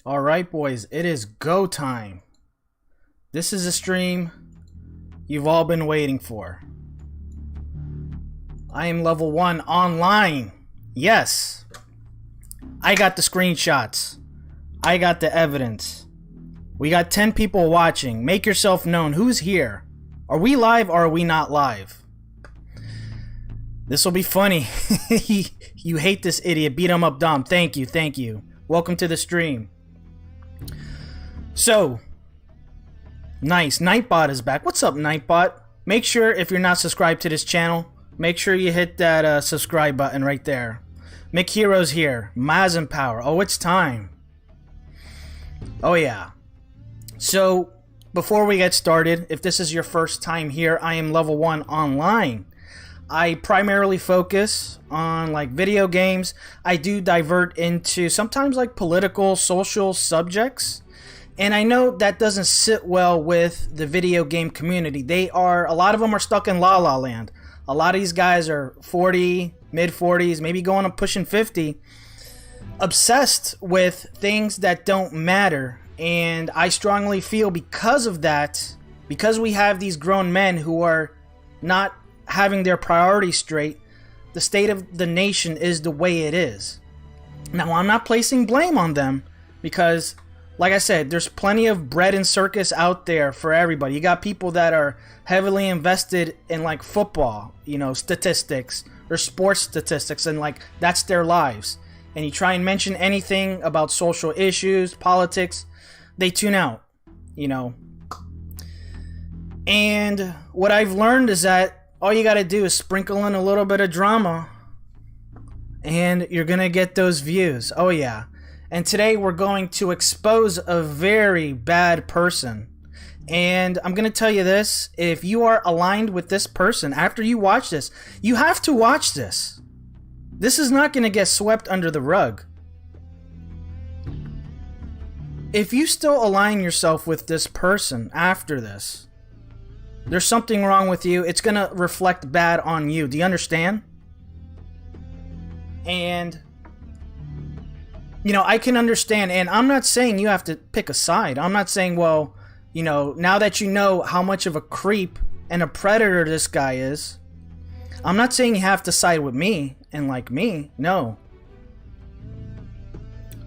Alright boys, it is go time. This is a stream you've all been waiting for. I am level 1 online. Yes. I got the screenshots. I got the evidence. We got 10 people watching. Make yourself known. Who's here? Are we live or are we not live? This will be funny. You hate this idiot. Beat him up, Dom. Thank you, thank you. Welcome to the stream. So, nice. Nightbot is back. What's up, Nightbot? Make sure, if you're not subscribed to this channel, make sure you hit that subscribe button right there. McHero's here. Mazin Power. Oh, it's time. Oh, yeah. So, before we get started, if this is your first time here, I am level 1 online. I primarily focus on like video games. I do divert into sometimes like political, social subjects. And I know that doesn't sit well with the video game community. A lot of them are stuck in La La Land. A lot of these guys are 40, mid 40s, maybe going up pushing 50, obsessed with things that don't matter. And I strongly feel because of that, because we have these grown men who are not having their priorities straight, the state of the nation is the way it is. Now, I'm not placing blame on them because, like I said, there's plenty of bread and circus out there for everybody. You got people that are heavily invested in like football, you know, statistics or sports statistics, and like that's their lives. And you try and mention anything about social issues, politics, they tune out, you know. And what I've learned is that all you gotta do is sprinkle in a little bit of drama and you're gonna get those views. Oh yeah. And today we're going to expose a very bad person. And I'm gonna tell you this, if you are aligned with this person, after you watch this, you have to watch this. This is not gonna get swept under the rug. If you still align yourself with this person after this, there's something wrong with you. It's gonna reflect bad on you. Do you understand? And, you know, I can understand, and I'm not saying you have to pick a side. I'm not saying, well, you know, now that you know how much of a creep and a predator this guy is, I'm not saying you have to side with me and like me. No.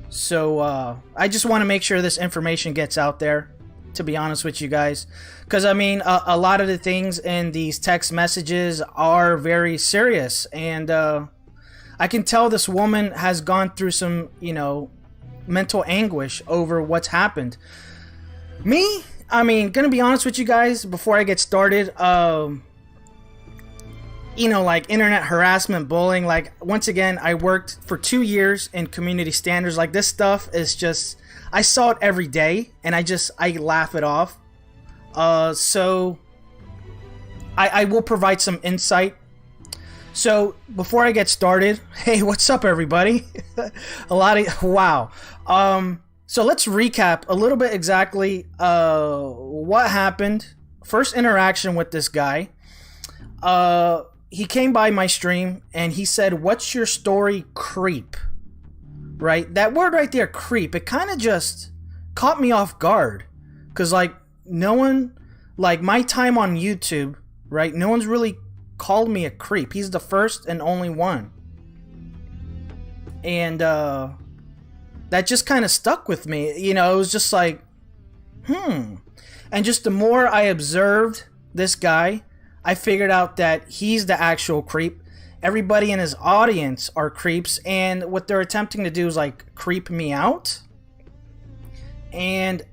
So, I just want to make sure this information gets out there, to be honest with you guys. Because, I mean, a lot of the things in these text messages are very serious. And I can tell this woman has gone through some, you know, mental anguish over what's happened. Me, I mean, gonna be honest with you guys, before I get started, you know, like internet harassment, bullying, like, once again, I worked for 2 years in community standards. Like, this stuff is just, I saw it every day, and I laugh it off. So I will provide some insight. So before I get started, hey, what's up, everybody? Wow. So let's recap a little bit exactly what happened. First interaction with this guy. He came by my stream and he said, "What's your story, creep?" Right? That word right there, creep, it kind of just caught me off guard. Because, like, no one, like, my time on YouTube, right, no one's really called me a creep. He's the first and only one. And, that just kind of stuck with me. You know, it was just like, And just the more I observed this guy, I figured out that he's the actual creep. Everybody in his audience are creeps, and what they're attempting to do is like creep me out. And,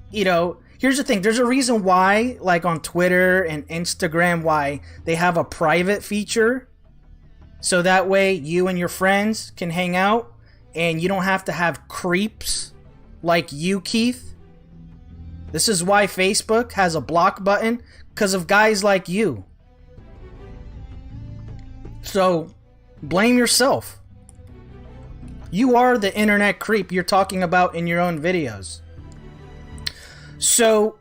you know, here's the thing, there's a reason why, like on Twitter and Instagram, why they have a private feature, so that way you and your friends can hang out and you don't have to have creeps like you, Keith. This is why Facebook has a block button, because of guys like you. So, blame yourself. You are the internet creep you're talking about in your own videos. So,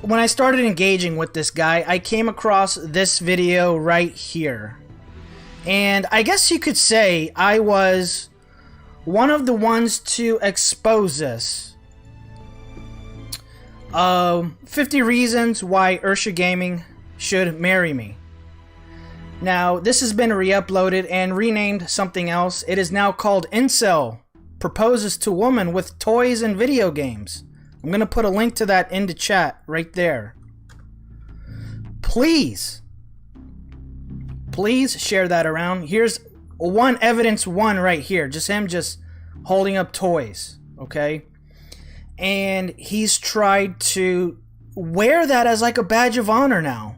when I started engaging with this guy, I came across this video right here. And I guess you could say I was one of the ones to expose this. 50 reasons why Ursha Gaming should marry me. Now, this has been re-uploaded and renamed something else. It is now called Incel Proposes to Woman with Toys and Video Games. I'm going to put a link to that in the chat right there. Please share that around. Here's one evidence one right here. Just him just holding up toys, okay? And he's tried to wear that as like a badge of honor now.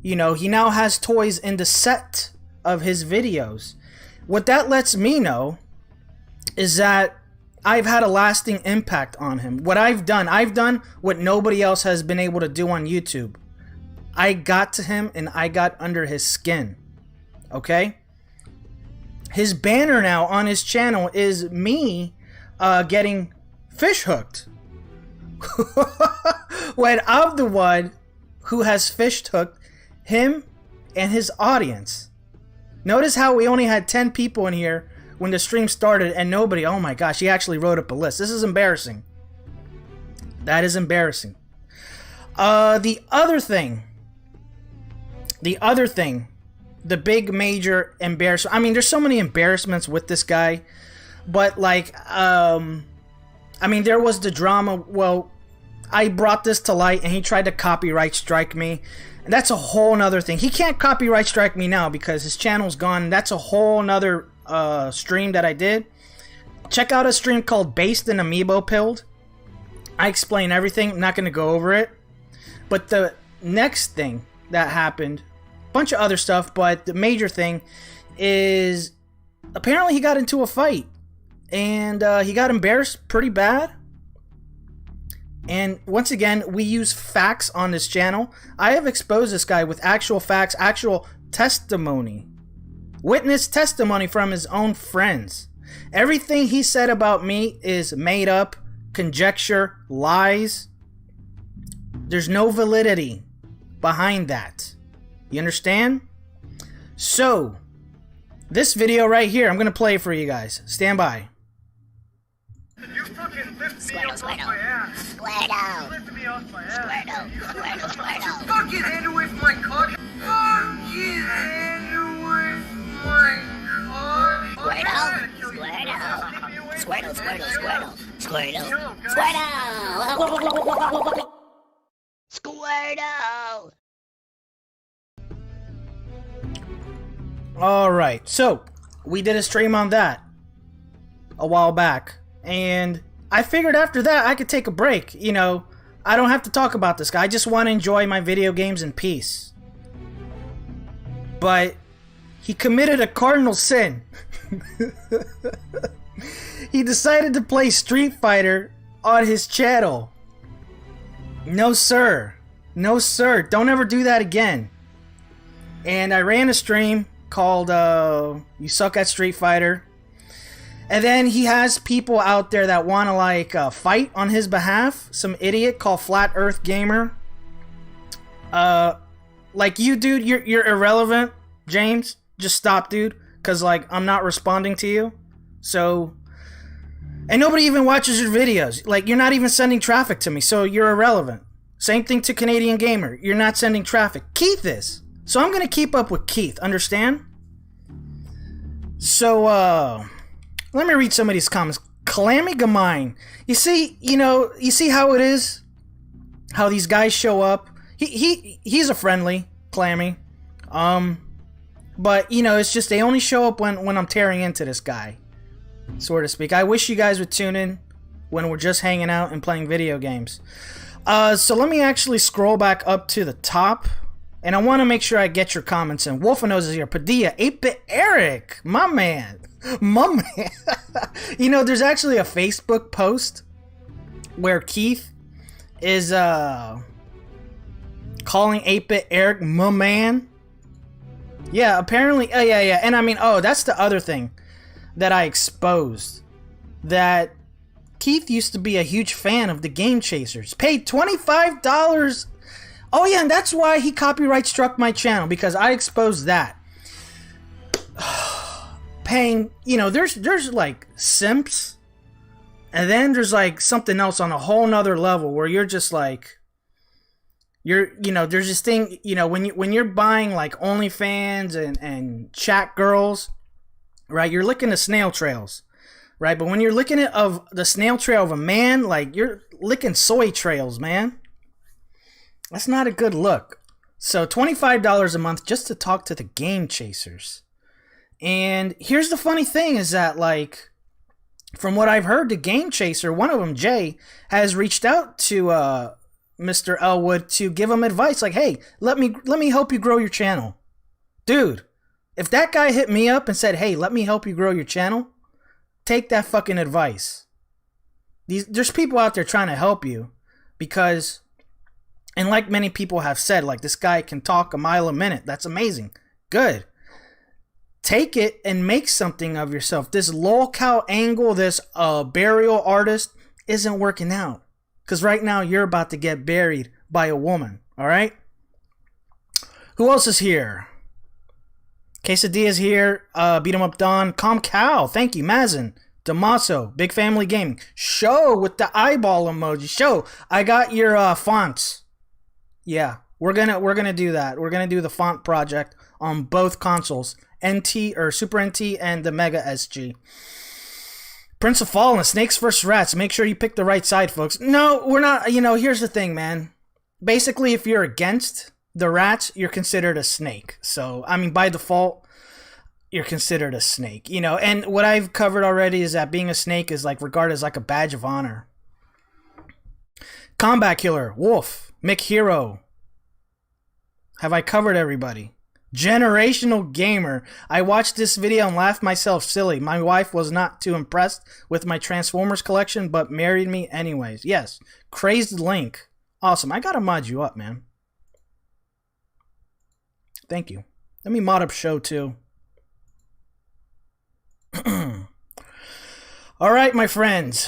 You know, he now has toys in the set of his videos. What that lets me know is that I've had a lasting impact on him. What I've done what nobody else has been able to do on YouTube. I got to him and I got under his skin. Okay? His banner now on his channel is me getting fish hooked. When I'm the one who has fish hooked him and his audience. Notice how we only had 10 people in here when the stream started and nobody. Oh my gosh, he actually wrote up a list. This is embarrassing. That is embarrassing. The other thing, the big major embarrassment. I mean, there's so many embarrassments with this guy, but like, I mean, there was the drama. Well, I brought this to light and he tried to copyright strike me. And that's a whole nother thing. He can't copyright strike me now because his channel's gone. That's a whole nother stream that I did. Check out a stream called Based and Amiibo Pilled. I explain everything. I'm not going to go over it. But the next thing that happened, a bunch of other stuff, but the major thing is apparently he got into a fight. And he got embarrassed pretty bad. And once again, we use facts on this channel. I have exposed this guy with actual facts, actual testimony. Witness testimony from his own friends. Everything he said about me is made up, conjecture, lies. There's no validity behind that. You understand? So, this video right here, I'm going to play for you guys. Stand by. You fucking lift me off my ass. Squirtle. You lifted me off my ass. Squirtle. Fucking end with my cock. Fucking end with my cock. Squirtle. Squirtle. Alright, so we did a stream on that a while back. And I figured after that I could take a break. You know, I don't have to talk about this guy. I just want to enjoy my video games in peace. But he committed a cardinal sin. He decided to play Street Fighter on his channel. No sir. No sir. Don't ever do that again. And I ran a stream called You Suck at Street Fighter. And then he has people out there that want to like fight on his behalf. Some idiot called Flat Earth Gamer. Like you, dude, you're irrelevant, James. Just stop, dude. Cause like I'm not responding to you. So, and nobody even watches your videos. Like you're not even sending traffic to me. So you're irrelevant. Same thing to Canadian Gamer. You're not sending traffic. Keith is. So I'm gonna keep up with Keith. Understand? So let me read some of these comments. Clammy Gamine. You see how it is? How these guys show up? He's a friendly Clammy. But you know, it's just they only show up when I'm tearing into this guy, so to speak. I wish you guys would tune in when we're just hanging out and playing video games. So let me actually scroll back up to the top. And I want to make sure I get your comments in. Wolfenose is here. Padilla. 8-Bit Eric. My man. My man. You know, there's actually a Facebook post where Keith is calling 8-Bit Eric my man. Yeah, apparently. Oh, yeah. And I mean, oh, that's the other thing that I exposed. That Keith used to be a huge fan of the Game Chasers. Paid $25. Oh yeah, and that's why he copyright struck my channel, because I exposed that. paying, you know, there's like simps, and then there's like something else on a whole nother level where you're just like, you know, there's this thing, you know, when you're buying like OnlyFans and chat girls, right? You're licking the snail trails, right? But when you're licking it of the snail trail of a man, like you're licking soy trails, man. That's not a good look. So $25 a month just to talk to the game chasers. And here's the funny thing is that, like, from what I've heard, the game chaser, one of them, Jay, has reached out to Mr. Elwood to give him advice. Like, hey, let me help you grow your channel. Dude, if that guy hit me up and said, hey, let me help you grow your channel, take that fucking advice. There's people out there trying to help you because, and like many people have said, like, this guy can talk a mile a minute. That's amazing. Good. Take it and make something of yourself. This lolcow angle, this burial artist isn't working out. Because right now you're about to get buried by a woman. Alright? Who else is here? Quesadilla's here. Beat 'em up Don. Calm Cow. Thank you. Mazin. Damaso. Big Family Gaming. Show with the eyeball emoji. Show. I got your fonts. Yeah. We're gonna do that. We're gonna do the font project on both consoles. NT or Super NT and the Mega SG. Prince of Fallen, Snakes vs. Rats. Make sure you pick the right side, folks. No, we're not. You know, here's the thing, man. Basically, if you're against the rats, you're considered a snake. So, I mean, by default, you're considered a snake. You know, and what I've covered already is that being a snake is like regarded as like a badge of honor. Combat Killer, Wolf, Mick Hero. Have I covered everybody? Generational Gamer. I watched this video and laughed myself silly. My wife was not too impressed with my Transformers collection, but married me anyways. Yes. Crazed Link. Awesome. I gotta mod you up, man. Thank you. Let me mod up Show too. Alright, my friends.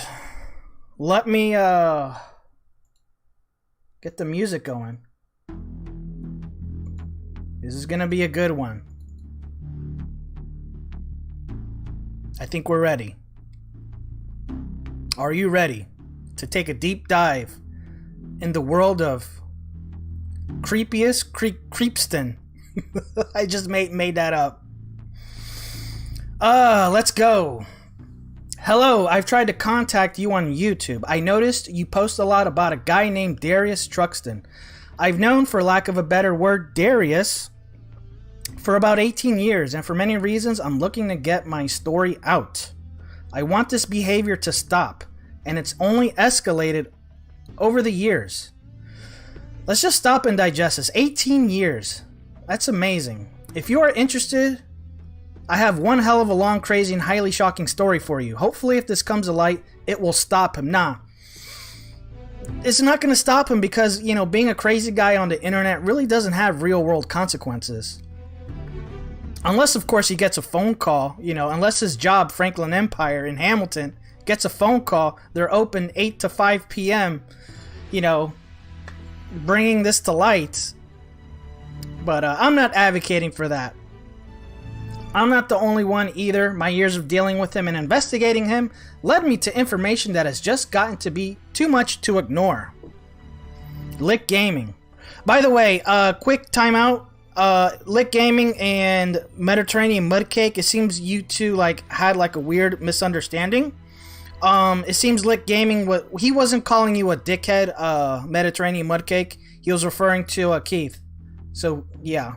Let me get the music going. This is gonna be a good one. I think we're ready. Are you ready to take a deep dive in the world of Creepston? I just made that up. Let's go. Hello, I've tried to contact you on YouTube. I noticed you post a lot about a guy named Darius Truxton. I've known, for lack of a better word, Darius for about 18 years, and for many reasons, I'm looking to get my story out. I want this behavior to stop, and it's only escalated over the years. Let's just stop and digest this. 18 years. That's amazing. If you are interested, I have one hell of a long, crazy, and highly shocking story for you. Hopefully, if this comes to light, it will stop him. Nah. It's not going to stop him because, you know, being a crazy guy on the internet really doesn't have real-world consequences. Unless, of course, he gets a phone call, you know, unless his job, Franklin Empire in Hamilton, gets a phone call, they're open 8 to 5 p.m., you know, bringing this to light. But I'm not advocating for that. I'm not the only one either. My years of dealing with him and investigating him led me to information that has just gotten to be too much to ignore. Lick Gaming. By the way, quick timeout. Lick Gaming and Mediterranean Mudcake, it seems you two like had like a weird misunderstanding. It seems Lick Gaming, he wasn't calling you a dickhead, Mediterranean Mudcake. He was referring to Keith. So, yeah.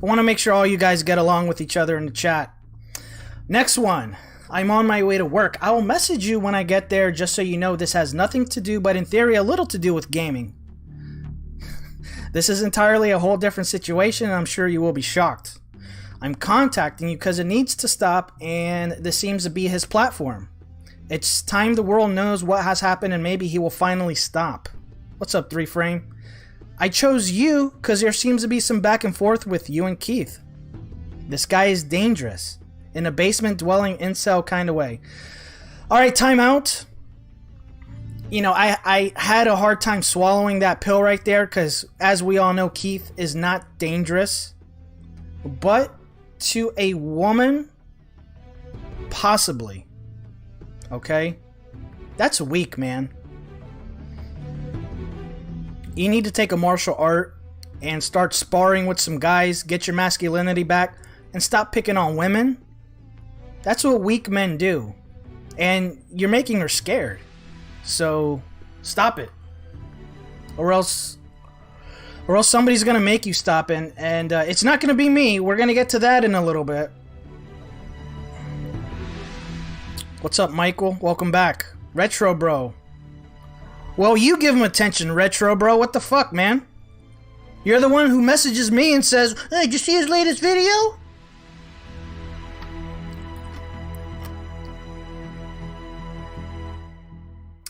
I want to make sure all you guys get along with each other in the chat. Next one. I'm on my way to work. I will message you when I get there, just so you know this has nothing to do, but in theory, a little to do with gaming. This is entirely a whole different situation, and I'm sure you will be shocked. I'm contacting you because it needs to stop, and this seems to be his platform. It's time the world knows what has happened, and maybe he will finally stop. What's up, 3Frame? I chose you because there seems to be some back and forth with you and Keith. This guy is dangerous. In a basement-dwelling incel kind of way. Alright, time out. You know, I had a hard time swallowing that pill right there because, as we all know, Keith is not dangerous. But to a woman? Possibly. Okay? That's weak, man. You need to take a martial art and start sparring with some guys, get your masculinity back, and stop picking on women. That's what weak men do. And you're making her scared. So, stop it. Or else somebody's gonna make you stop, and it's not gonna be me. We're gonna get to that in a little bit. What's up, Michael? Welcome back. Retro Bro. Well, you give him attention, Retro Bro. What the fuck, man? You're the one who messages me and says, hey, did you see his latest video?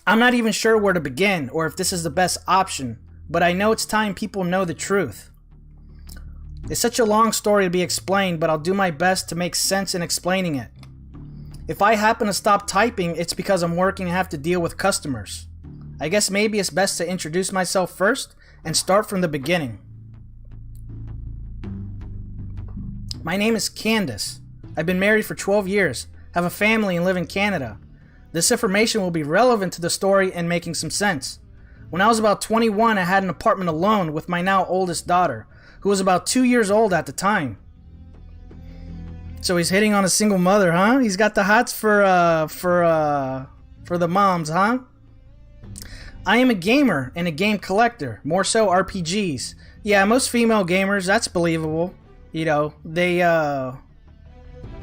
I'm not even sure where to begin or if this is the best option, but I know it's time people know the truth. It's such a long story to be explained, but I'll do my best to make sense in explaining it. If I happen to stop typing, it's because I'm working and have to deal with customers. I guess maybe it's best to introduce myself first and start from the beginning. My name is Candace. I've been married for 12 years, have a family, and live in Canada. This information will be relevant to the story and making some sense. When I was about 21, I had an apartment alone with my now oldest daughter, who was about 2 years old at the time. So he's hitting on a single mother, huh? He's got the hots for the moms, huh? I am a gamer and a game collector, more so RPGs. Yeah, most female gamers, that's believable. You know, they're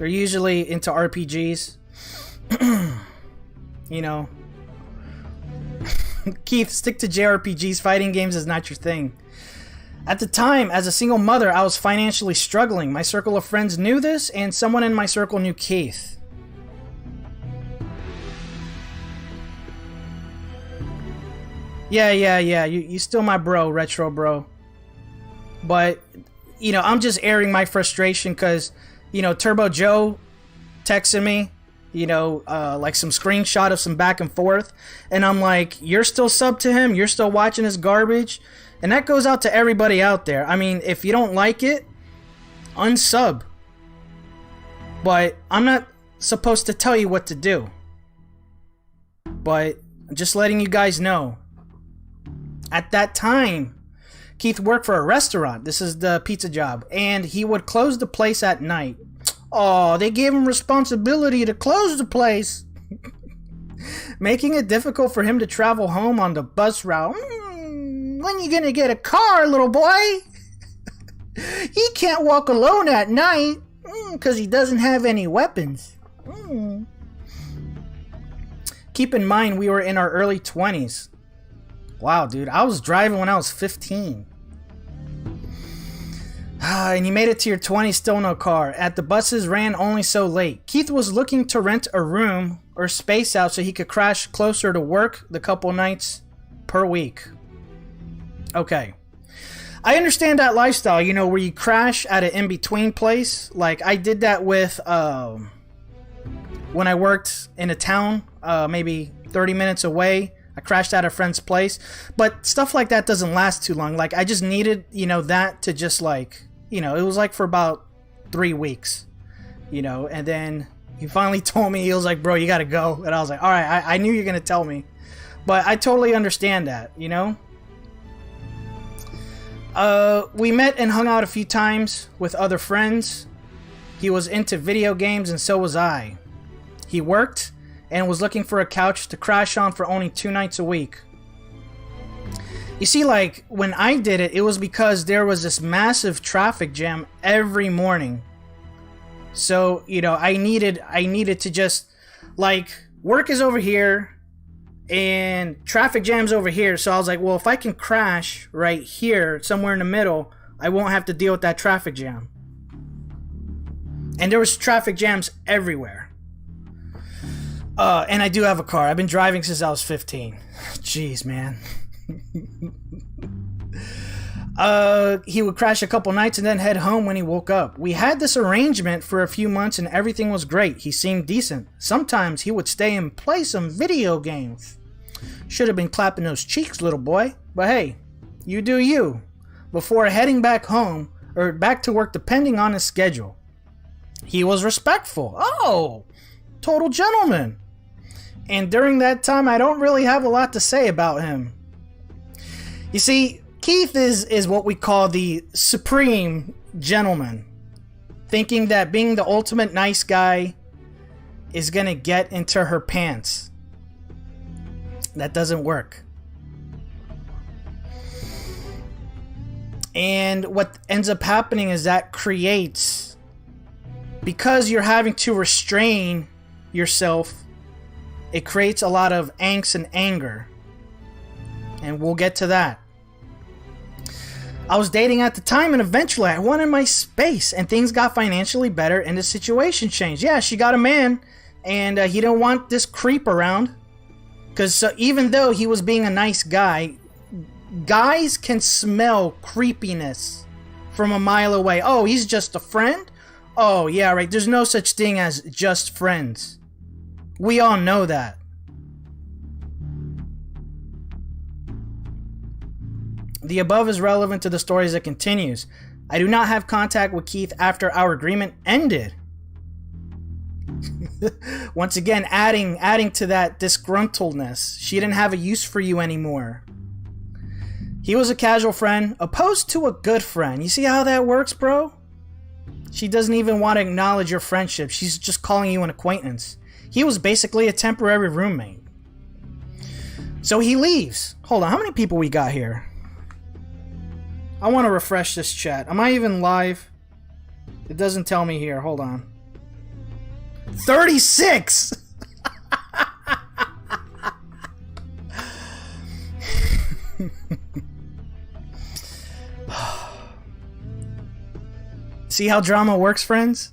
usually into RPGs. You know. Keith, stick to JRPGs. Fighting games is not your thing. At the time, as a single mother, I was financially struggling. My circle of friends knew this, and someone in my circle knew Keith. Yeah, you still my bro, Retro Bro. But, you know, I'm just airing my frustration because, you know, Turbo Joe texted me, you know, like some screenshot of some back and forth. And I'm like, you're still sub to him? You're still watching his garbage? And that goes out to everybody out there. I mean, if you don't like it, unsub. But I'm not supposed to tell you what to do. But I'm just letting you guys know. At that time, Keith worked for a restaurant. This is the pizza job. And he would close the place at night. Oh, they gave him responsibility to close the place. Making it difficult for him to travel home on the bus route. When you gonna get a car, little boy? He can't walk alone at night. Because he doesn't have any weapons. Keep in mind, we were in our early 20s. Wow, dude, I was driving when I was 15. And you made it to your 20s, still no car. At the buses ran only so late. Keith was looking to rent a room or space out so he could crash closer to work the couple nights per week. Okay. I understand that lifestyle, you know, where you crash at an in-between place. Like, I did that with, when I worked in a town, maybe 30 minutes away. I crashed at a friend's place. But stuff like that doesn't last too long. Like, I just needed, you know, that to just, like, you know, it was like for about 3 weeks, you know, and then he finally told me, he was like, bro, you gotta go. And I was like, all right, I knew you were gonna tell me. But I totally understand that, you know. We met and hung out a few times with other friends. He was into video games and so was I. He worked and was looking for a couch to crash on for only 2 nights a week. You see, like, when I did it, it was because there was this massive traffic jam every morning. So, you know, I needed to just, like, work is over here and traffic jam's over here. So I was like, well, if I can crash right here, somewhere in the middle, I won't have to deal with that traffic jam. And there was traffic jams everywhere. And I do have a car. I've been driving since I was 15. Jeez, man. He would crash a couple nights and then head home when he woke up. We had this arrangement for a few months and everything was great. He seemed decent. Sometimes he would stay and play some video games. Should have been clapping those cheeks, little boy. But hey, you do you. Before heading back home or back to work depending on his schedule. He was respectful. Oh, total gentleman. And during that time, I don't really have a lot to say about him. You see, Keith is what we call the supreme gentleman, thinking that being the ultimate nice guy is gonna get into her pants. That doesn't work. And what ends up happening is that creates, because you're having to restrain yourself, it creates a lot of angst and anger. And we'll get to that. I was dating at the time, and eventually I wanted my space, and things got financially better, and the situation changed. Yeah, she got a man, and he didn't want this creep around. Because even though he was being a nice guy, guys can smell creepiness from a mile away. Oh, he's just a friend? Oh, yeah, right. There's no such thing as just friends. We all know that. The above is relevant to the story as it continues. I do not have contact with Keith after our agreement ended. Once again, adding to that disgruntledness. She didn't have a use for you anymore. He was a casual friend, opposed to a good friend. You see how that works, bro? She doesn't even want to acknowledge your friendship. She's just calling you an acquaintance. He was basically a temporary roommate. So he leaves. Hold on, how many people we got here? I want to refresh this chat. Am I even live? It doesn't tell me here. Hold on. 36! See how drama works, friends?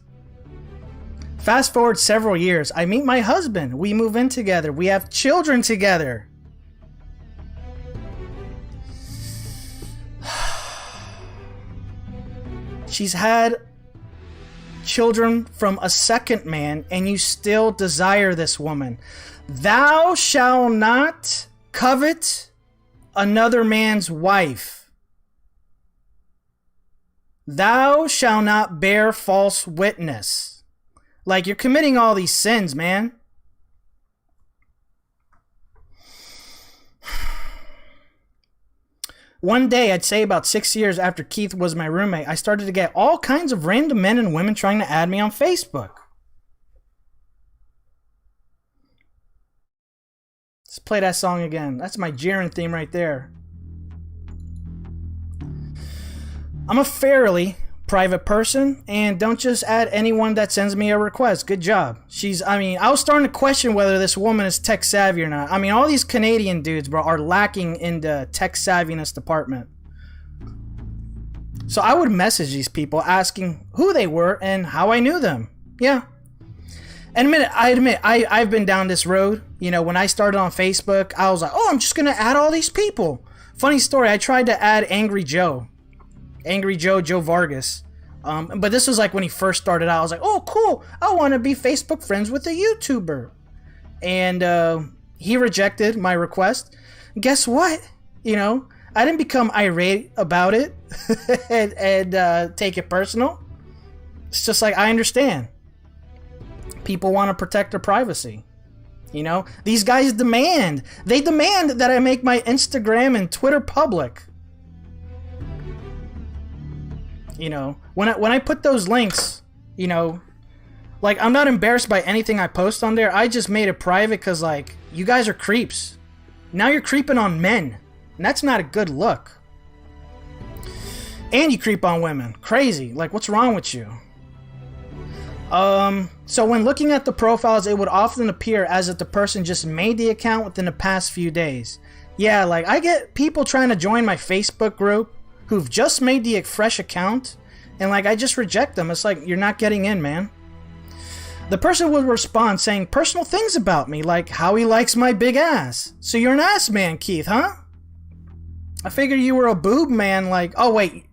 Fast forward several years. I meet my husband. We move in together. We have children together. She's had children from a second man, and you still desire this woman. Thou shalt not covet another man's wife. Thou shalt not bear false witness. Like, you're committing all these sins, man. One day, I'd say about 6 years after Keith was my roommate, I started to get all kinds of random men and women trying to add me on Facebook. Let's play that song again. That's my Jiren theme right there. I'm a fairly private person, and don't just add anyone that sends me a request. Good job. I was starting to question whether this woman is tech savvy or not. I mean, all these Canadian dudes, bro, are lacking in the tech savviness department. So I would message these people asking who they were and how I knew them. Yeah. And I admit, I've been down this road. You know, when I started on Facebook, I was like, oh, I'm just going to add all these people. Funny story, I tried to add Angry Joe Vargas. But this was like when he first started out. I was like, oh, cool. I want to be Facebook friends with a YouTuber. And he rejected my request. And guess what? You know, I didn't become irate about it and take it personal. It's just like, I understand. People want to protect their privacy. You know, these guys demand. They demand that I make my Instagram and Twitter public. You know, when I put those links, you know, like, I'm not embarrassed by anything I post on there. I just made it private because, like, you guys are creeps. Now you're creeping on men, and that's not a good look. And you creep on women. Crazy. Like, what's wrong with you? So when looking at the profiles, it would often appear as if the person just made the account within the past few days. Yeah, like, I get people trying to join my Facebook group who've just made the fresh account, and like, I just reject them. It's like, you're not getting in, man. The person would respond saying personal things about me, like how he likes my big ass. So you're an ass man, Keith, huh? I figured you were a boob man, like, oh wait,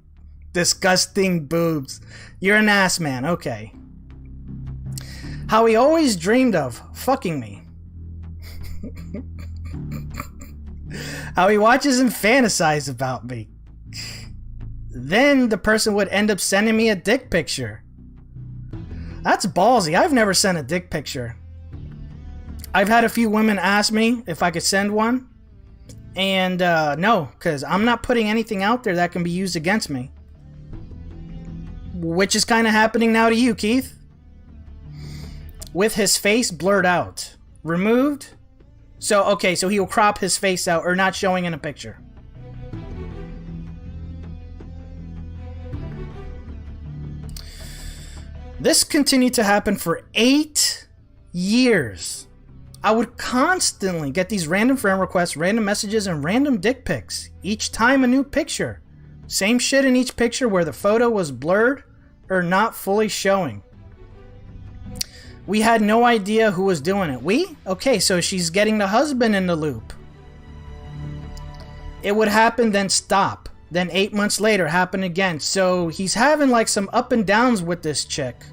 disgusting boobs. You're an ass man, okay. How he always dreamed of fucking me. How he watches and fantasizes about me. Then the person would end up sending me a dick picture. That's ballsy. I've never sent a dick picture. I've had a few women ask me if I could send one. And no, because I'm not putting anything out there that can be used against me. Which is kind of happening now to you, Keith. With his face blurred out. Removed. So, okay, so he will crop his face out or not showing in a picture. This continued to happen for 8 years. I would constantly get these random friend requests, random messages, and random dick pics. Each time a new picture. Same shit in each picture where the photo was blurred or not fully showing. We had no idea who was doing it. We? Okay, so she's getting the husband in the loop. It would happen, then stop. Then 8 months later, happen again. So he's having like some up and downs with this chick.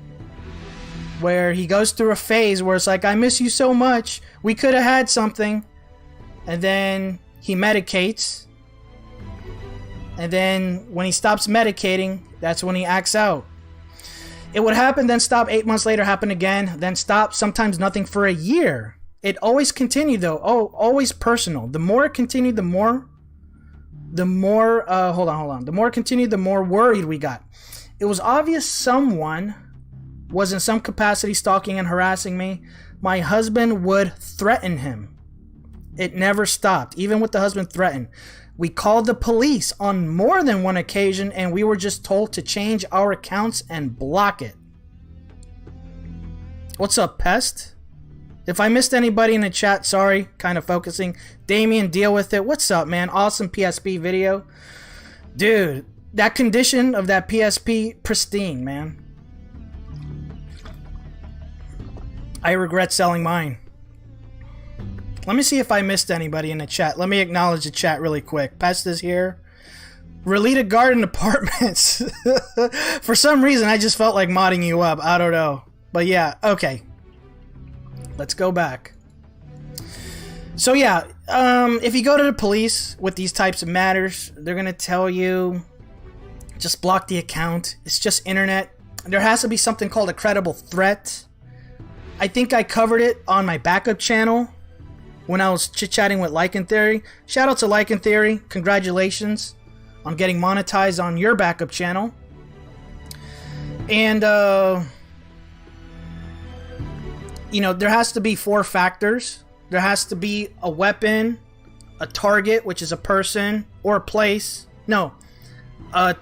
Where he goes through a phase where it's like, I miss you so much. We could have had something. And then he medicates. And then when he stops medicating, that's when he acts out. It would happen, then stop. 8 months later, happen again. Then stop. Sometimes nothing for a year. It always continued though. Oh, always personal. The more it continued, the more, hold on. The more it continued, the more worried we got. It was obvious someone was in some capacity stalking and harassing me. My husband would threaten him. It never stopped, even with the husband threatened. We called the police on more than one occasion, and we were just told to change our accounts and block it. What's up, Pest? If I missed anybody in the chat, sorry, kind of focusing. Damien, deal with it. What's up, man? Awesome PSP video. Dude, that condition of that PSP, pristine, man. I regret selling mine. Let me see if I missed anybody in the chat. Let me acknowledge the chat really quick. Pest is here. Relita Garden Apartments. For some reason, I just felt like modding you up. I don't know. But yeah, okay. Let's go back. So yeah, if you go to the police with these types of matters, they're going to tell you, just block the account. It's just internet. There has to be something called a credible threat. I think I covered it on my backup channel when I was chit-chatting with Lycan Theory. Shout out to Lycan Theory. Congratulations on getting monetized on your backup channel. And, you know, there has to be 4 factors. There has to be a weapon, a target, which is a person or a place. No, a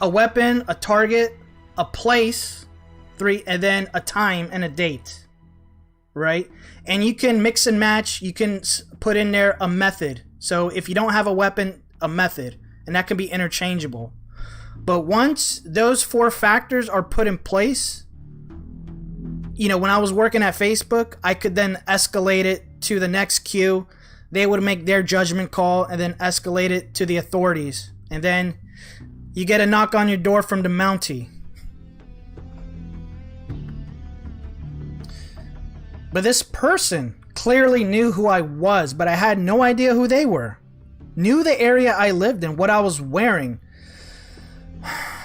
weapon, a target, a place, 3, and then a time and a date. Right? And you can mix and match. You can put in there a method. So if you don't have a weapon, a method. And that can be interchangeable. But once those 4 factors are put in place, you know, when I was working at Facebook, I could then escalate it to the next queue. They would make their judgment call and then escalate it to the authorities. And then you get a knock on your door from the Mountie. But this person clearly knew who I was, but I had no idea who they were. Knew the area I lived in, what I was wearing.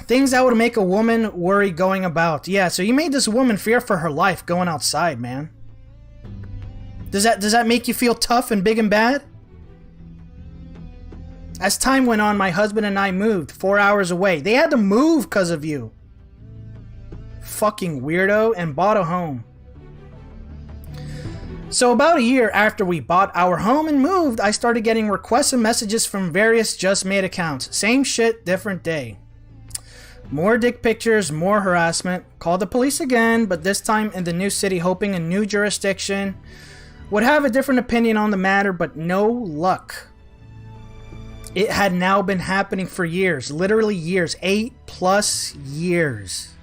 Things that would make a woman worry going about. Yeah, so you made this woman fear for her life going outside, man. Does that make you feel tough and big and bad? As time went on, my husband and I moved 4 hours away. They had to move because of you. Fucking weirdo, and bought a home. So about a year after we bought our home and moved, I started getting requests and messages from various Just Made accounts. Same shit, different day. More dick pictures, more harassment. Called the police again, but this time in the new city, hoping a new jurisdiction would have a different opinion on the matter, but no luck. It had now been happening for years, literally years, 8+ years.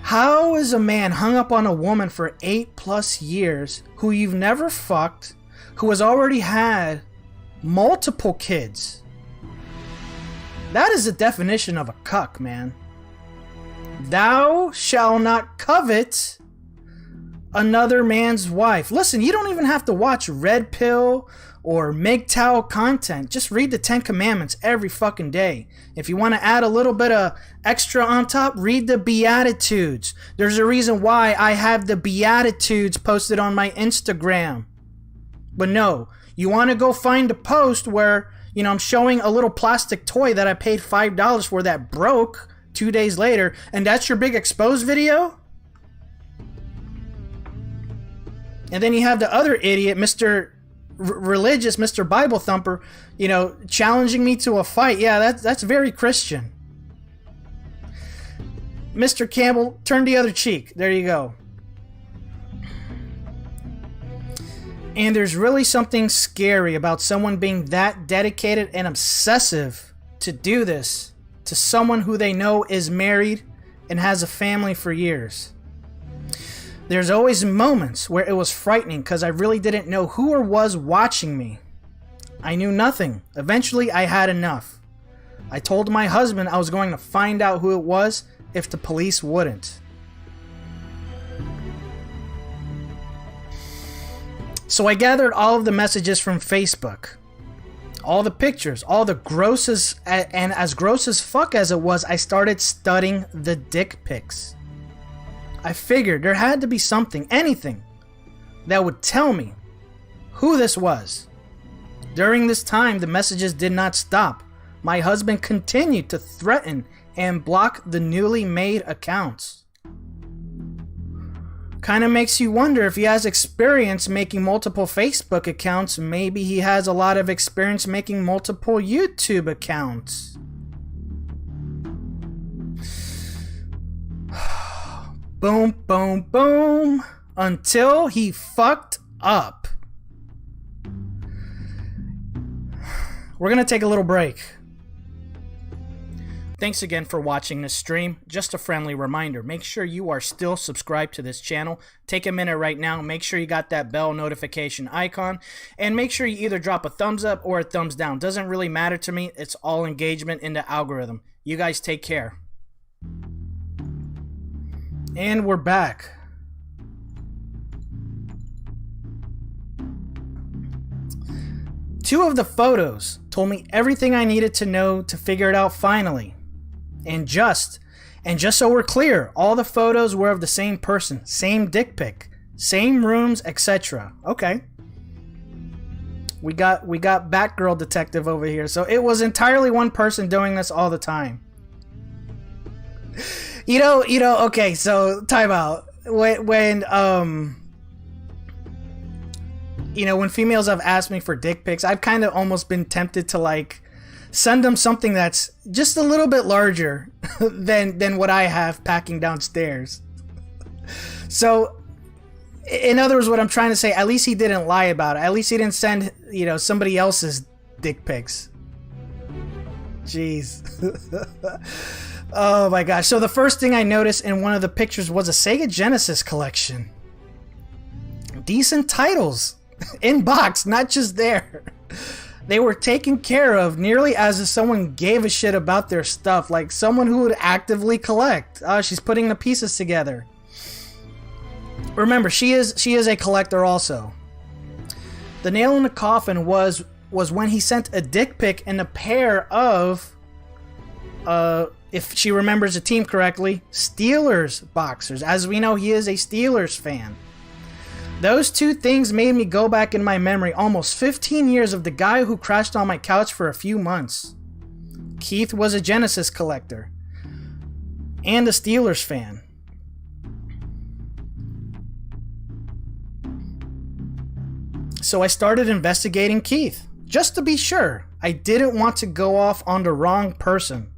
How is a man hung up on a woman for 8+ years who you've never fucked, who has already had multiple kids? That is the definition of a cuck, man. Thou shalt not covet another man's wife. Listen, you don't even have to watch Red Pill or MGTOW content. Just read the 10 Commandments every fucking day. If you want to add a little bit of extra on top, read the Beatitudes. There's a reason why I have the Beatitudes posted on my Instagram. But no, you want to go find a post where, you know, I'm showing a little plastic toy that I paid $5 for that broke 2 days later, and that's your big expose video? And then you have the other idiot, Mr. Religious, Mr. Bible Thumper, you know, challenging me to a fight. Yeah, that's very Christian. Mr. Campbell, turn the other cheek. There you go. And there's really something scary about someone being that dedicated and obsessive to do this to someone who they know is married and has a family for years. There's always moments where it was frightening because I really didn't know who or was watching me. I knew nothing. Eventually, I had enough. I told my husband I was going to find out who it was if the police wouldn't. So I gathered all of the messages from Facebook. All the pictures, all the grosses, and as gross as fuck as it was, I started studying the dick pics. I figured there had to be something, anything, that would tell me who this was. During this time, the messages did not stop. My husband continued to threaten and block the newly made accounts. Kind of makes you wonder if he has experience making multiple Facebook accounts. Maybe he has a lot of experience making multiple YouTube accounts. Boom, boom, boom. Until he fucked up. We're gonna take a little break. Thanks again for watching this stream. Just a friendly reminder, make sure you are still subscribed to this channel. Take a minute right now, make sure you got that bell notification icon, and make sure you either drop a thumbs up or a thumbs down. Doesn't really matter to me, it's all engagement in the algorithm. You guys take care. And we're back. Two of the photos told me everything I needed to know to figure it out finally. And just so we're clear, all the photos were of the same person, same dick pic, same rooms, etc. Okay. We got Batgirl detective over here. So it was entirely one person doing this all the time. You know, okay, so time out. When females have asked me for dick pics, I've kind of almost been tempted to like send them something that's just a little bit larger than what I have packing downstairs. So, in other words, what I'm trying to say, at least he didn't lie about it. At least he didn't send, somebody else's dick pics. Jeez. Oh my gosh. So the first thing I noticed in one of the pictures was a Sega Genesis collection. Decent titles. In box, not just there. They were taken care of nearly as if someone gave a shit about their stuff, like someone who would actively collect. Oh, she's putting the pieces together. Remember, she is a collector also. The nail in the coffin was when he sent a dick pic and a pair of, if she remembers the team correctly, Steelers boxers. As we know, he is a Steelers fan. Those two things made me go back in my memory almost 15 years of the guy who crashed on my couch for a few months. Keith was a Genesis collector and a Steelers fan. So I started investigating Keith, just to be sure. I didn't want to go off on the wrong person.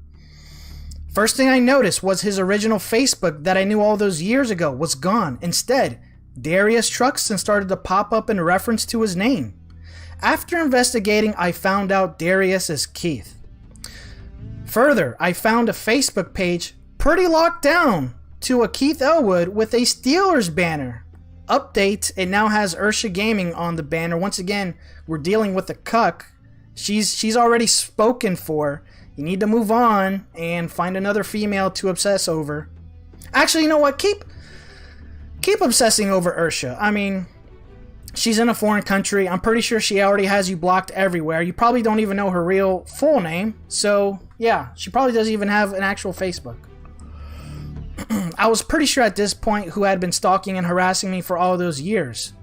First thing I noticed was his original Facebook that I knew all those years ago was gone. Instead, Darius Truxton started to pop up in reference to his name. After investigating, I found out Darius is Keith. Further, I found a Facebook page pretty locked down to a Keith Elwood with a Steelers banner. Update, it now has Ursha Gaming on the banner. Once again, we're dealing with a cuck. She's already spoken for. You need to move on and find another female to obsess over. Actually, you know what? keep obsessing over Ursha. I mean, she's in a foreign country. I'm pretty sure she already has you blocked everywhere. You probably don't even know her real full name. So, yeah, she probably doesn't even have an actual Facebook. I was pretty sure at this point who had been stalking and harassing me for all those years.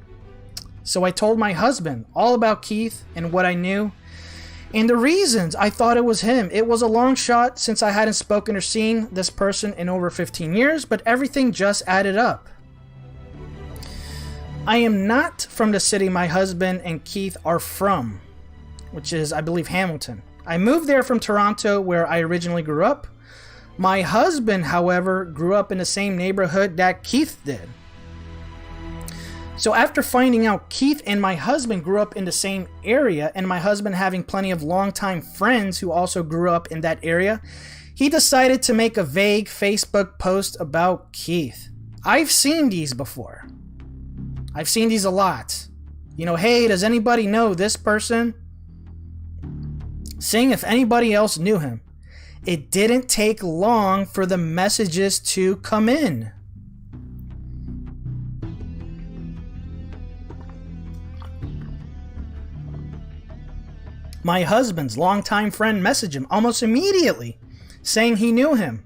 So I told my husband all about Keith and what I knew and the reasons I thought it was him. It was a long shot since I hadn't spoken or seen this person in over 15 years, but everything just added up. I am not from the city my husband and Keith are from, which is, I believe, Hamilton. I moved there from Toronto, where I originally grew up. My husband, however, grew up in the same neighborhood that Keith did. So after finding out Keith and my husband grew up in the same area, and my husband having plenty of longtime friends who also grew up in that area, he decided to make a vague Facebook post about Keith. I've seen these before. I've seen these a lot. You know, hey, does anybody know this person? Seeing if anybody else knew him. It didn't take long for the messages to come in. My husband's longtime friend messaged him almost immediately, saying he knew him,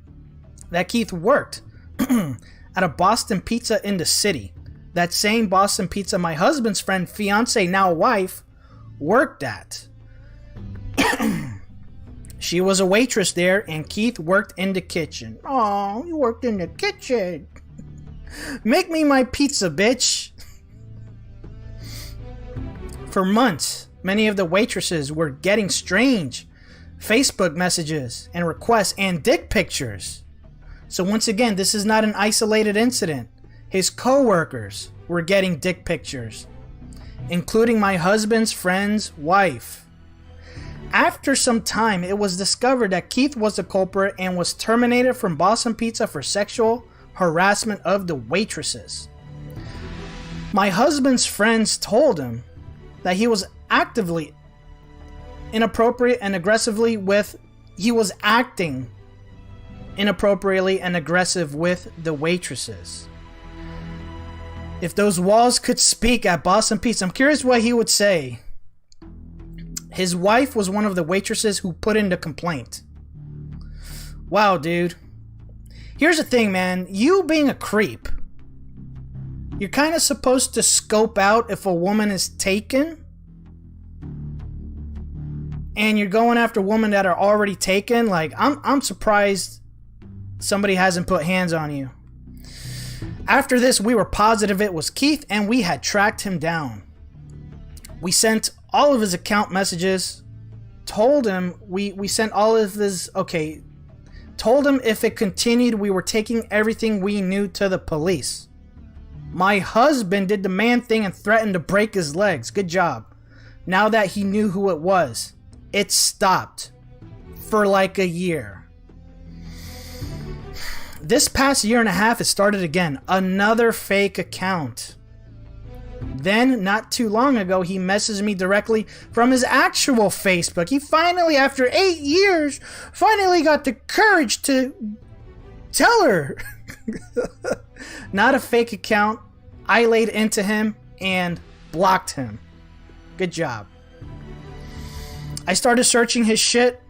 that Keith worked at a Boston Pizza in the city. That same Boston Pizza my husband's friend, fiance, now wife, worked at. She was a waitress there, and Keith worked in the kitchen. Oh, you worked in the kitchen. Make me my pizza, bitch. For months, many of the waitresses were getting strange Facebook messages and requests and dick pictures. So once again, this is not an isolated incident. His co-workers were getting dick pictures, including my husband's friend's wife. After some time, it was discovered that Keith was the culprit and was terminated from Boston Pizza for sexual harassment of the waitresses. My husband's friends told him that he was actively inappropriate and aggressively with he was acting inappropriately and aggressive with the waitresses. If those walls could speak at Boston Pizza, I'm curious what he would say. His wife was one of the waitresses who put in the complaint. Wow, dude. Here's the thing, man. You being a creep, you're kind of supposed to scope out if a woman is taken. And you're going after women that are already taken. Like, I'm surprised somebody hasn't put hands on you. After this, we were positive it was Keith, and we had tracked him down. We sent all of his account messages, told him we sent all of his, told him if it continued, we were taking everything we knew to the police. My husband did the man thing and threatened to break his legs. Good job. Now that he knew who it was, it stopped for like a year. This past year and a half, it started again. Another fake account. Then, not too long ago, he messaged me directly from his actual Facebook. He finally, after 8 years, finally got the courage to tell her. Not a fake account. I laid into him and blocked him. Good job. I started searching his shit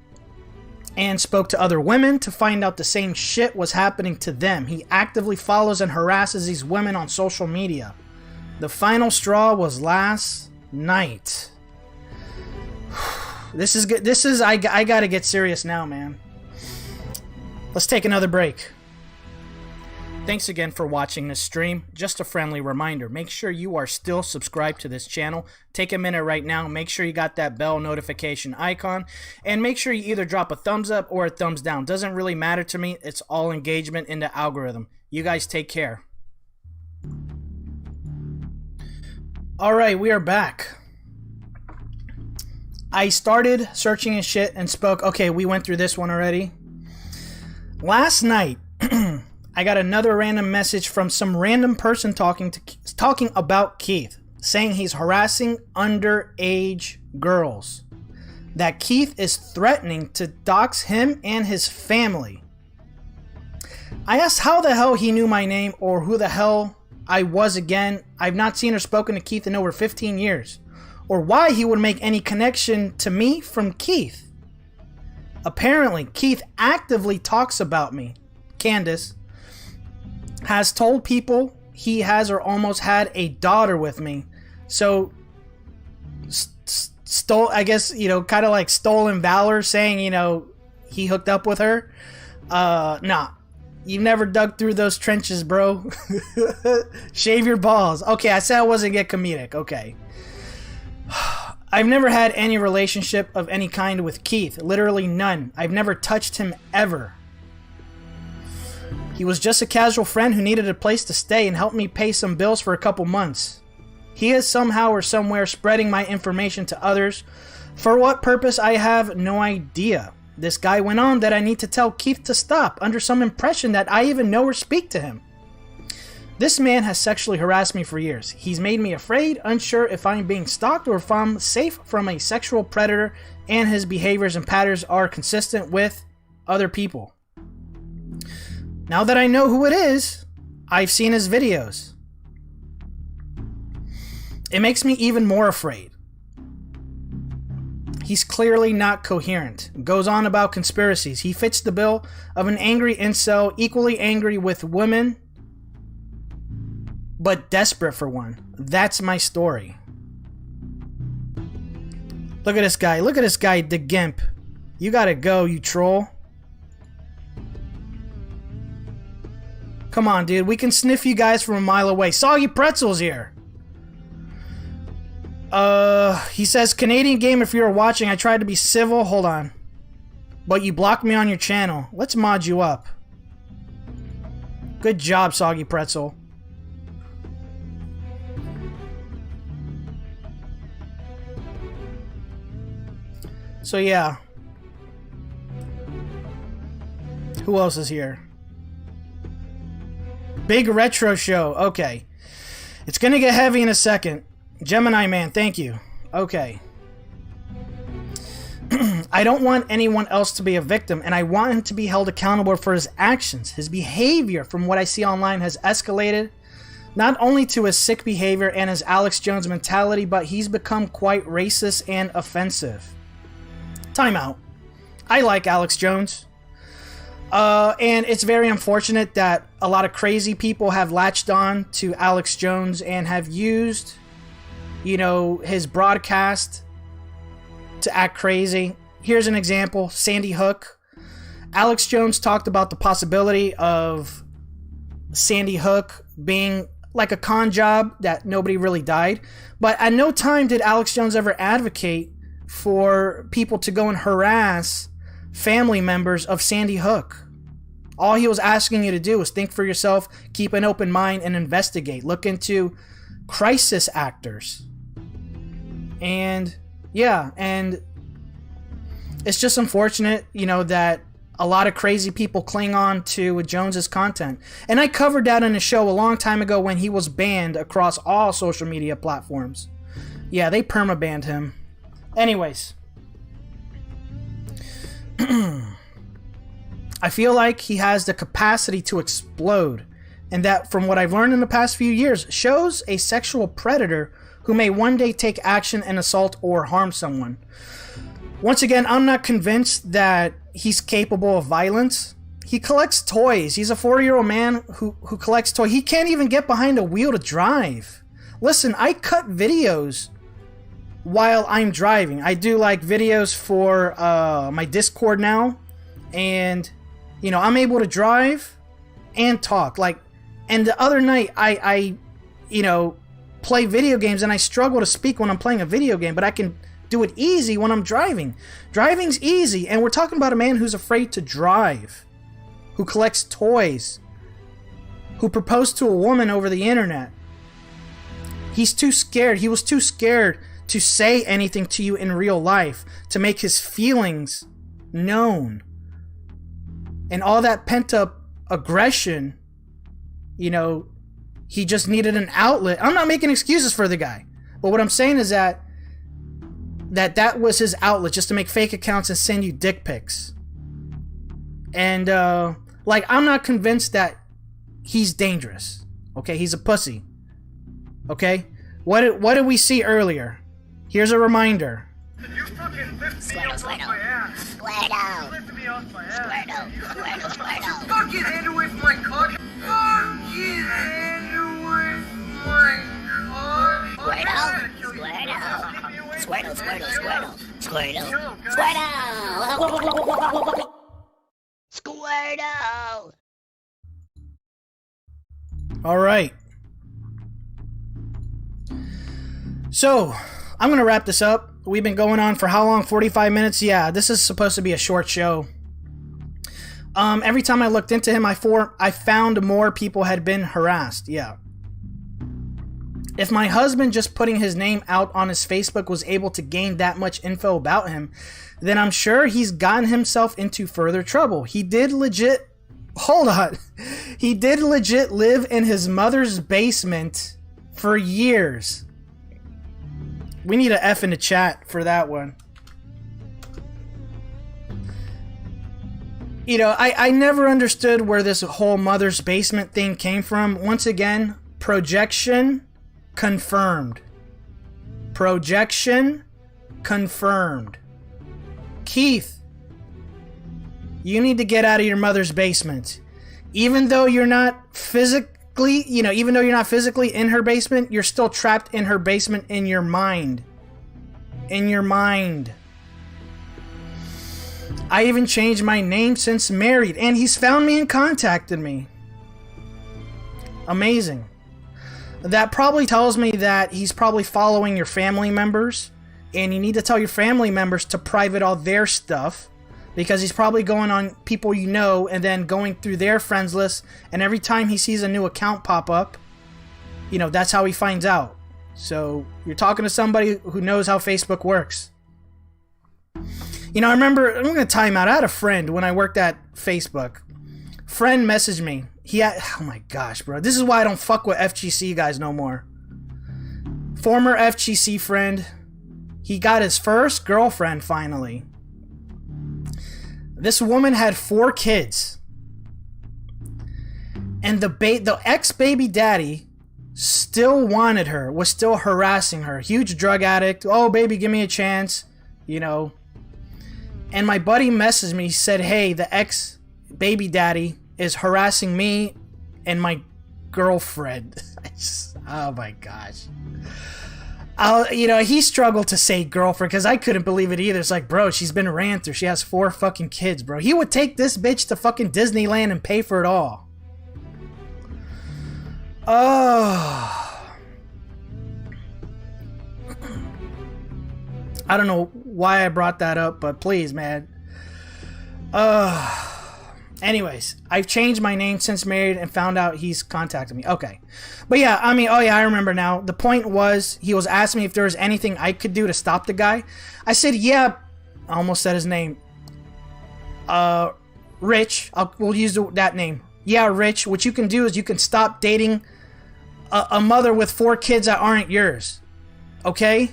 and spoke to other women to find out the same shit was happening to them. He actively follows and harasses these women on social media. The final straw was last night. This is good. I gotta get serious now, man. Let's take another break. Thanks again for watching this stream. Just a friendly reminder, make sure you are still subscribed to this channel. Take a minute right now, make sure you got that bell notification icon, and make sure you either drop a thumbs up or a thumbs down. Doesn't really matter to me. It's all engagement in the algorithm. You guys take care. Alright, we are back. I started searching his shit and spoke. Okay, we went through this one already. Last night, I got another random message from some random person talking about Keith, saying he's harassing underage girls. That Keith is threatening to dox him and his family. I asked how the hell he knew my name or who the hell I was again. I've not seen or spoken to Keith in over 15 years, or why he would make any connection to me from Keith. Apparently, Keith actively talks about me. Candace has told people he has or almost had a daughter with me. So, I guess, kind of like stolen valor, saying, he hooked up with her. Nah. You never dug through those trenches, bro. Shave your balls. Okay, I said I wasn't get comedic. Okay. I've never had any relationship of any kind with Keith. Literally none. I've never touched him ever. He was just a casual friend who needed a place to stay and helped me pay some bills for a couple months. He is somehow or somewhere spreading my information to others. For what purpose, I have no idea. This guy went on that I need to tell Keith to stop, under some impression that I even know or speak to him. This man has sexually harassed me for years. He's made me afraid, unsure if I'm being stalked or if I'm safe from a sexual predator, and his behaviors and patterns are consistent with other people. Now that I know who it is, I've seen his videos. It makes me even more afraid. He's clearly not coherent. Goes on about conspiracies. He fits the bill of an angry incel, equally angry with women, but desperate for one. That's my story. Look at this guy. Look at this guy, the Gimp. You gotta go, you troll. Come on, dude. We can sniff you guys from a mile away. Soggy Pretzel's here. He says, Canadian game, if you're watching, I tried to be civil. Hold on. But you blocked me on your channel. Let's mod you up. Good job, Soggy Pretzel. So, yeah. Who else is here? Big Retro Show. Okay. It's gonna get heavy in a second. Gemini Man, thank you. Okay. I don't want anyone else to be a victim, and I want him to be held accountable for his actions. His behavior, from what I see online, has escalated, not only to his sick behavior and his Alex Jones mentality, but he's become quite racist and offensive. Time out. I like Alex Jones. And it's very unfortunate that a lot of crazy people have latched on to Alex Jones and have used, his broadcast to act crazy. Here's an example. Sandy Hook. Alex Jones talked about the possibility of Sandy Hook being like a con job, that nobody really died. But at no time did Alex Jones ever advocate for people to go and harass family members of Sandy Hook. All he was asking you to do was think for yourself, keep an open mind, and investigate. Look into crisis actors. And yeah, and it's just unfortunate, that a lot of crazy people cling on to Jones's content. And I covered that in a show a long time ago when he was banned across all social media platforms. Yeah, they perma-banned him. Anyways. I feel like he has the capacity to explode, and that, from what I've learned in the past few years, shows a sexual predator who may one day take action and assault or harm someone. Once again, I'm not convinced that he's capable of violence. He collects toys. He's a 40-year-old man who collects toys. He can't even get behind a wheel to drive. Listen, I cut videos while I'm driving. I do like videos for my Discord now, and I'm able to drive and talk. And the other night I play video games, and I struggle to speak when I'm playing a video game, but I can do it easy when I'm driving. Driving's easy, and we're talking about a man who's afraid to drive, who collects toys, who proposed to a woman over the internet. He's too scared. He was too scared to say anything to you in real life, to make his feelings known. And all that pent-up aggression, he just needed an outlet. I'm not making excuses for the guy, but what I'm saying is that was his outlet, just to make fake accounts and send you dick pics. And I'm not convinced that he's dangerous. Okay, he's a pussy. Okay? What did we see earlier? Here's a reminder. You fucking lift me off my ass. Squirtle. You lifted me off my ass. Squirtle. Squirtle. Fucking hand away from my cock. Fucking hand away from my cock. Squirtle. Squirtle. Squirtle. Squirtle. Squirtle. Squirtle. All right. So, I'm going to wrap this up. We've been going on for how long? 45 minutes? Yeah, this is supposed to be a short show. Every time I looked into him, I found more people had been harassed. Yeah. If my husband just putting his name out on his Facebook was able to gain that much info about him, then I'm sure he's gotten himself into further trouble. He did legit... Hold on. He did legit live in his mother's basement for years. We need an F in the chat for that one. You know, I never understood where this whole mother's basement thing came from. Once again, projection confirmed. Projection confirmed. Keith, you need to get out of your mother's basement. Even though you're not physically, even though you're not physically in her basement, you're still trapped in her basement in your mind. In your mind. I even changed my name since married, and he's found me and contacted me. Amazing. That probably tells me that he's probably following your family members, and you need to tell your family members to private all their stuff, because he's probably going on people you know and then going through their friends list, and every time he sees a new account pop up, that's how he finds out. So you're talking to somebody who knows how Facebook works. I remember, I'm going to time out. I had a friend when I worked at Facebook. Friend messaged me. Oh my gosh, bro. This is why I don't fuck with FGC guys no more. Former FGC friend. He got his first girlfriend finally. This woman had 4 kids. And the ex-baby daddy still wanted her, was still harassing her. Huge drug addict. Oh, baby, give me a chance. And my buddy messaged me, said, hey, the ex-baby daddy is harassing me and my girlfriend. Oh my gosh. He struggled to say girlfriend because I couldn't believe it either. It's like, bro, she's been ran through. She has 4 fucking kids, bro. He would take this bitch to fucking Disneyland and pay for it all. Oh. I don't know why I brought that up, but please, man. Anyways, I've changed my name since married and found out he's contacted me. Okay. But yeah, I remember now. The point was, he was asking me if there was anything I could do to stop the guy. I said, yeah. I almost said his name. Rich. We'll use that name. Yeah, Rich. What you can do is you can stop dating a mother with 4 kids that aren't yours. Okay?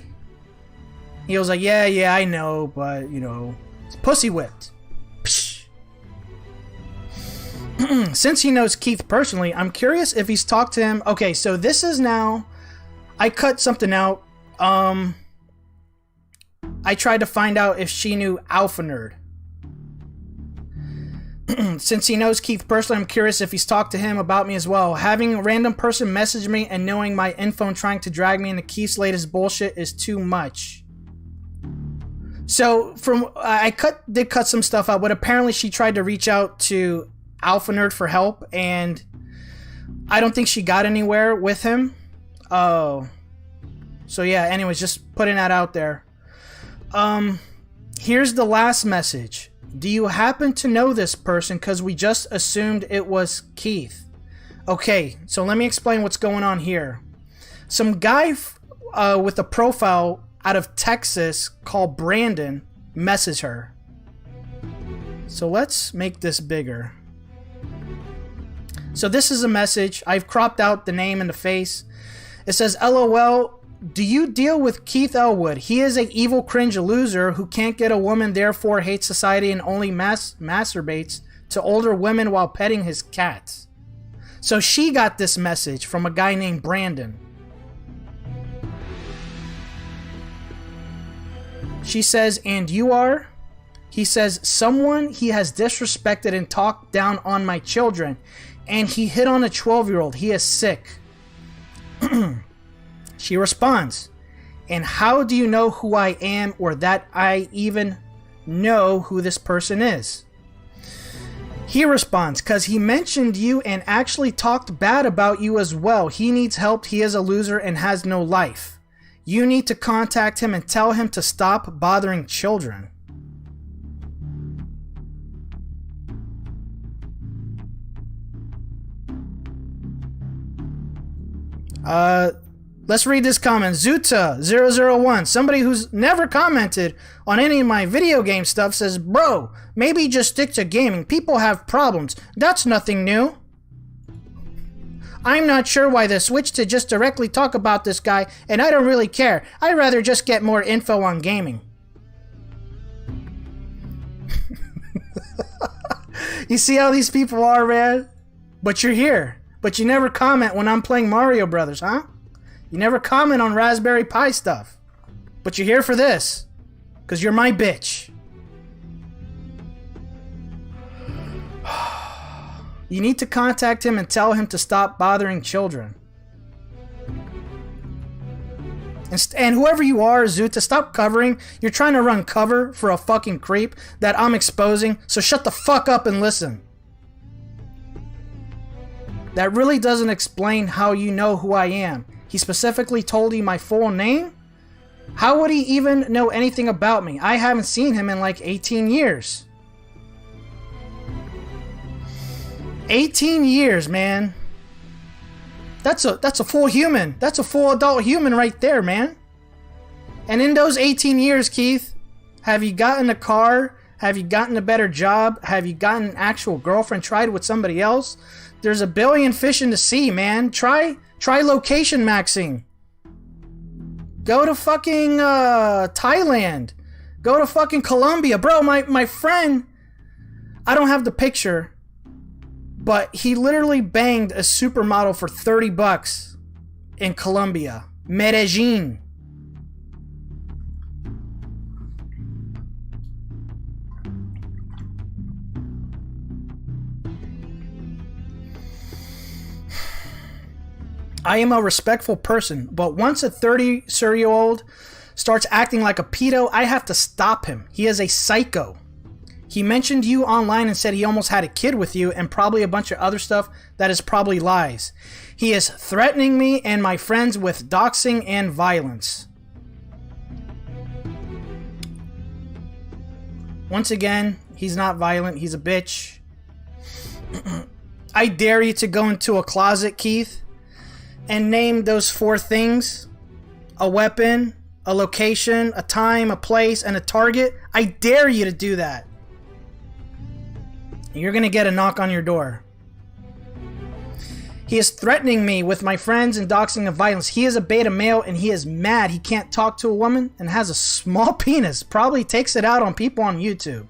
He was like, yeah, I know, but, it's pussy whipped. Psh. Since he knows Keith personally, I'm curious if he's talked to him. Okay, so this is now... I cut something out. I tried to find out if she knew Alpha Nerd. Since he knows Keith personally, I'm curious if he's talked to him about me as well. Having a random person message me and knowing my info and trying to drag me into Keith's latest bullshit is too much. So, I did cut some stuff out, but apparently she tried to reach out to Alpha Nerd for help, and I don't think she got anywhere with him. Oh. So yeah, anyways, just putting that out there. Here's the last message. Do you happen to know this person? Because we just assumed it was Keith. Okay, so let me explain what's going on here. Some guy with a profile out of Texas called Brandon messaged her. So let's make this bigger. So this is a message. I've cropped out the name and the face. It says, LOL, do you deal with Keith Elwood? He is a evil cringe loser who can't get a woman, therefore hates society and only masturbates to older women while petting his cats. So she got this message from a guy named Brandon. She says, and you are? He says, someone he has disrespected and talked down on my children. And he hit on a 12-year-old. He is sick. She responds, and how do you know who I am or that I even know who this person is? He responds, because he mentioned you and actually talked bad about you as well. He needs help. He is a loser and has no life. You need to contact him and tell him to stop bothering children. Let's read this comment. Zuta001, somebody who's never commented on any of my video game stuff, says, bro, maybe just stick to gaming. People have problems. That's nothing new. I'm not sure why they switched to just directly talk about this guy, and I don't really care. I'd rather just get more info on gaming. You see how these people are, man? But you're here. But you never comment when I'm playing Mario Brothers, huh? You never comment on Raspberry Pi stuff. But you're here for this. Because you're my bitch. You need to contact him and tell him to stop bothering children. And whoever you are, Zuta, stop covering. You're trying to run cover for a fucking creep that I'm exposing. So shut the fuck up and listen. That really doesn't explain how you know who I am. He specifically told you my full name? How would he even know anything about me? I haven't seen him in like 18 years. 18 years, man. That's a full human. That's a full adult human right there, man. And in those 18 years, Keith, have you gotten a car? Have you gotten a better job? Have you gotten an actual girlfriend? Tried with somebody else? There's a billion fish in the sea, man. Try location maxing. Go to fucking Thailand. Go to fucking Colombia. Bro, my friend, I don't have the picture, but he literally banged a supermodel for $30 in Colombia. Medellin. I am a respectful person, but once a 30-year-old starts acting like a pedo, I have to stop him. He is a psycho. He mentioned you online and said he almost had a kid with you and probably a bunch of other stuff that is probably lies. He is threatening me and my friends with doxing and violence. Once again, he's not violent. He's a bitch. I dare you to go into a closet, Keith, and name those 4 things: a weapon, a location, a time, a place, and a target. I dare you to do that. You're gonna get a knock on your door. He is threatening me with my friends and doxing and violence. He is a beta male and he is mad he can't talk to a woman and has a small penis. Probably takes it out on people on YouTube.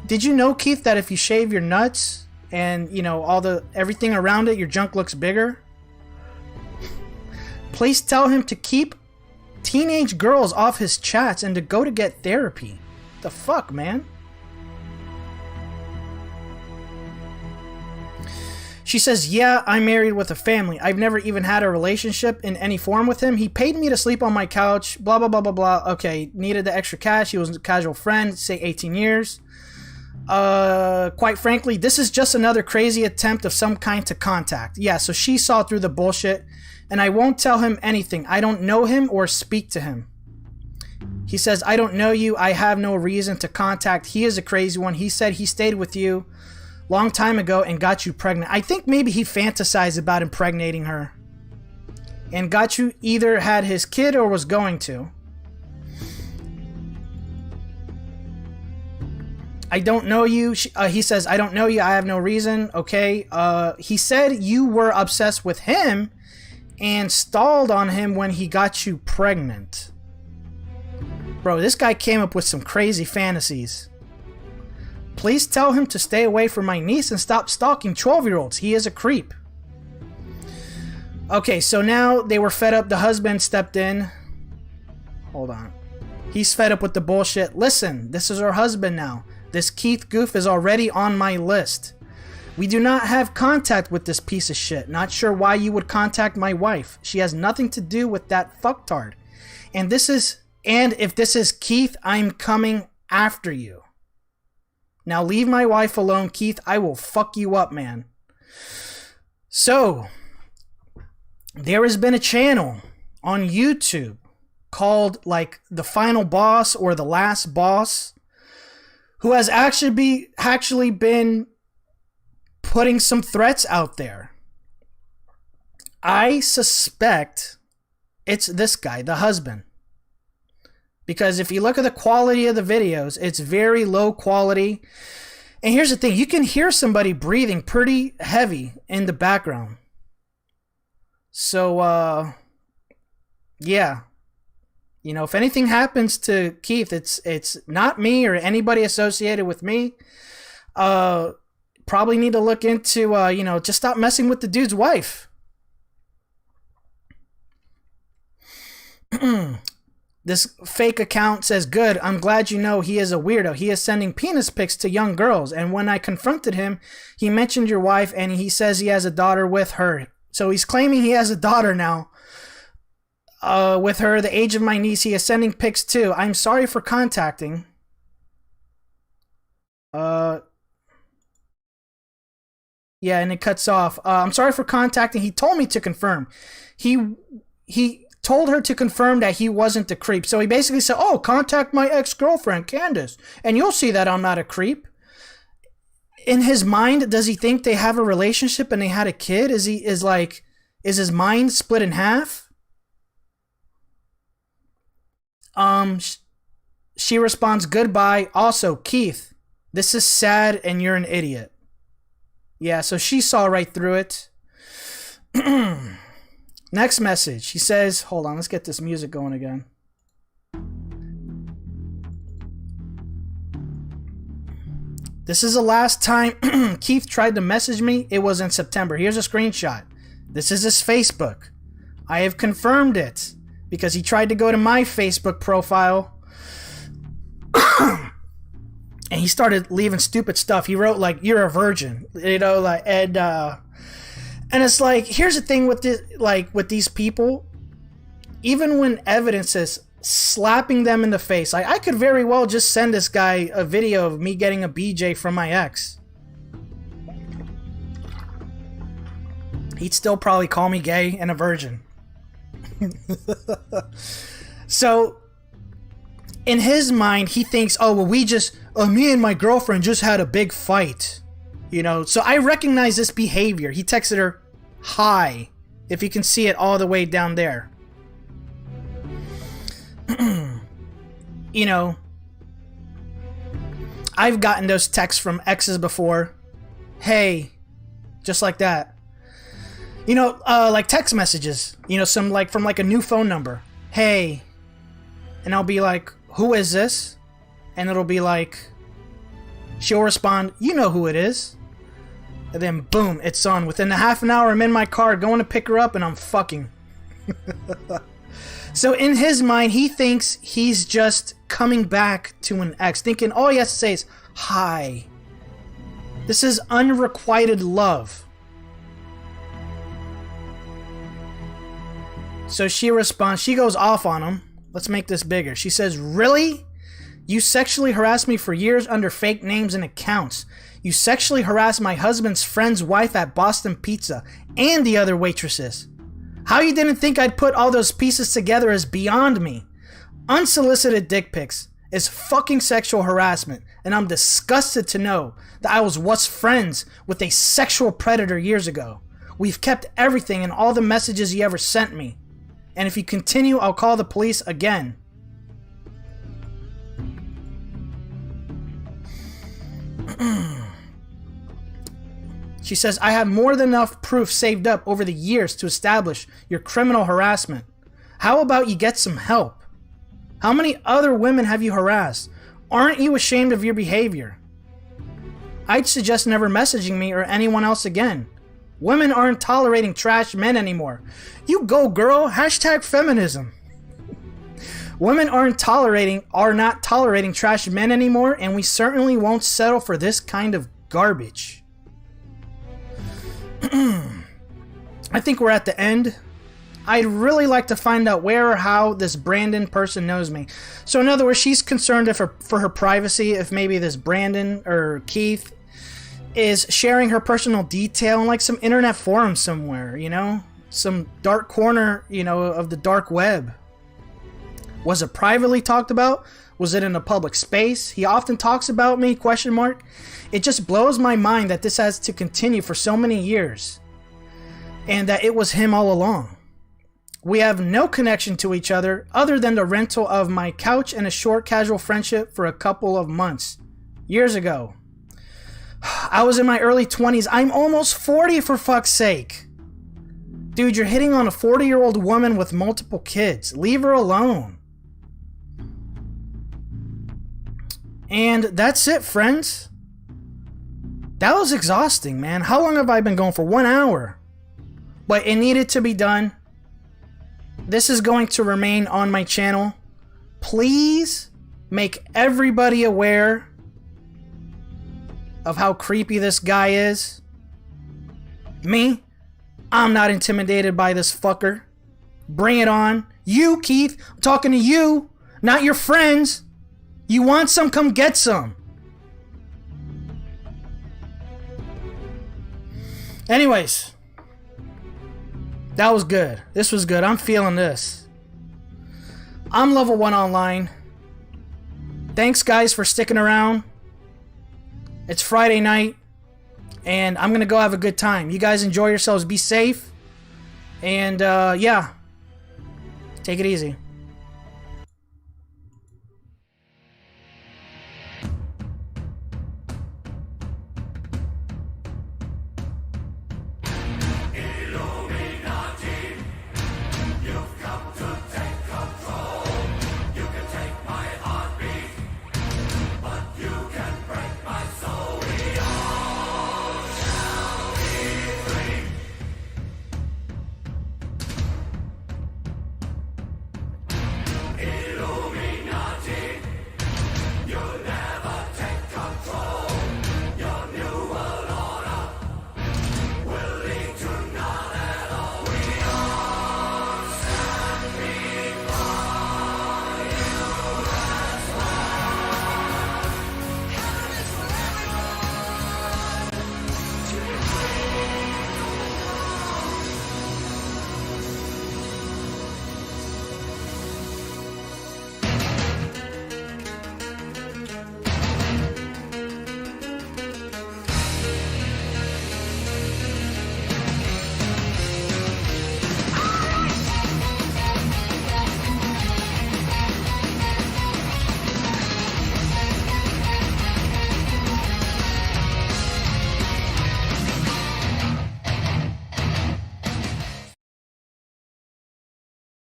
Did you know, Keith, that if you shave your nuts and, you know, everything around it, your junk looks bigger? Please tell him to keep teenage girls off his chats and to go to get therapy. The fuck, man? She says, yeah, I'm married with a family. I've never even had a relationship in any form with him. He paid me to sleep on my couch, blah, blah, blah, blah, blah. Okay, needed the extra cash. He was a casual friend, say 18 years. Quite frankly, this is just another crazy attempt of some kind to contact. Yeah, so she saw through the bullshit, and I won't tell him anything. I don't know him or speak to him. He says, I don't know you. I have no reason to contact. He is a crazy one. He said he stayed with you long time ago and got you pregnant. I think maybe he fantasized about impregnating her and got you, either had his kid or was going to. I don't know you. He says, I don't know you. I have no reason. Okay. He said you were obsessed with him and stalled on him when he got you pregnant. Bro, this guy came up with some crazy fantasies. Please tell him to stay away from my niece and stop stalking 12-year-olds. He is a creep. Okay, so now they were fed up. The husband stepped in. Hold on. He's fed up with the bullshit. Listen, this is her husband now. This Keith goof is already on my list. We do not have contact with this piece of shit. Not sure why you would contact my wife. She has nothing to do with that fucktard. And if this is Keith, I'm coming after you. Now leave my wife alone, Keith. I will fuck you up, man. So, there has been a channel on YouTube called like The Final Boss or The Last Boss, who has actually been putting some threats out there. I suspect it's this guy, the husband. Because if you look at the quality of the videos, it's very low quality. And here's the thing, you can hear somebody breathing pretty heavy in the background. So, yeah. You know, if anything happens to Keith, it's not me or anybody associated with me. Probably need to look into, you know, just stop messing with the dude's wife. This fake account says, good, I'm glad you know he is a weirdo. He is sending penis pics to young girls. And when I confronted him, he mentioned your wife and he says he has a daughter with her. So he's claiming he has a daughter now. With her, the age of my niece, he is sending pics too. I'm sorry for contacting. Yeah, and it cuts off. I'm sorry for contacting. He told me to confirm. He told her to confirm that he wasn't a creep. So he basically said, oh, contact my ex-girlfriend, Candace, and you'll see that I'm not a creep. In his mind, does he think they have a relationship and they had a kid? Is his mind split in half? She responds, goodbye. Also, Keith, this is sad and you're an idiot. Yeah, so she saw right through it. Next message. She says, hold on, let's get this music going again. This is the last time Keith tried to message me. It was in September. Here's a screenshot. This is his Facebook. I have confirmed it because he tried to go to my Facebook profile and he started leaving stupid stuff. He wrote like, you're a virgin, you know, like, and it's like, here's the thing with this, like with these people, even when evidence is slapping them in the face, like I could very well just send this guy a video of me getting a BJ from my ex. He'd still probably call me gay and a virgin. So in his mind, he thinks, oh, well, me and my girlfriend just had a big fight. You know, so I recognize this behavior. He texted her, hi, if you can see it all the way down there. You know, I've gotten those texts from exes before. Hey, just like that. You know, like text messages, you know, some like from like a new phone number. Hey, and I'll be like, who is this? And it'll be like, she'll respond, you know who it is. And then boom, it's on. Within a half an hour, I'm in my car going to pick her up and I'm fucking. So in his mind, he thinks he's just coming back to an ex, thinking all he has to say is, hi. This is unrequited love. So she responds, she goes off on him. Let's make this bigger. She says, really? You sexually harassed me for years under fake names and accounts. You sexually harassed my husband's friend's wife at Boston Pizza and the other waitresses. How you didn't think I'd put all those pieces together is beyond me. Unsolicited dick pics is fucking sexual harassment, and I'm disgusted to know that I was once friends with a sexual predator years ago. We've kept everything and all the messages you ever sent me. And if you continue, I'll call the police again. She says, I have more than enough proof saved up over the years to establish your criminal harassment. How about you get some help? How many other women have you harassed? Aren't you ashamed of your behavior? I'd suggest never messaging me or anyone else again. Women aren't tolerating trash men anymore. You go, girl. Hashtag feminism. Women are not tolerating trash men anymore, and we certainly won't settle for this kind of garbage. I think we're at the end. I'd really like to find out where or how this Brandon person knows me. So in other words, she's concerned for her privacy, if maybe this Brandon or Keith is sharing her personal detail in like some internet forum somewhere, you know? Some dark corner, you know, of the dark web. Was it privately talked about? Was it in a public space? He often talks about me, question mark. It just blows my mind that this has to continue for so many years. And that it was him all along. We have no connection to each other than the rental of my couch and a short casual friendship for a couple of months. Years ago. I was in my early 20s. I'm almost 40 for fuck's sake. Dude, you're hitting on a 40-year-old woman with multiple kids. Leave her alone. And that's it, friends. That was exhausting, man. How long have I been going for? 1 hour. But it needed to be done. This is going to remain on my channel. Please make everybody aware of how creepy this guy is. Me, I'm not intimidated by this fucker. Bring it on. You, Keith, I'm talking to you, not your friends. You want some? Come get some. Anyways, that was good. This was good. I'm feeling this. I'm level 1 online. Thanks, guys, for sticking around. It's Friday night, and I'm going to go have a good time. You guys enjoy yourselves. Be safe. And, yeah. Take it easy.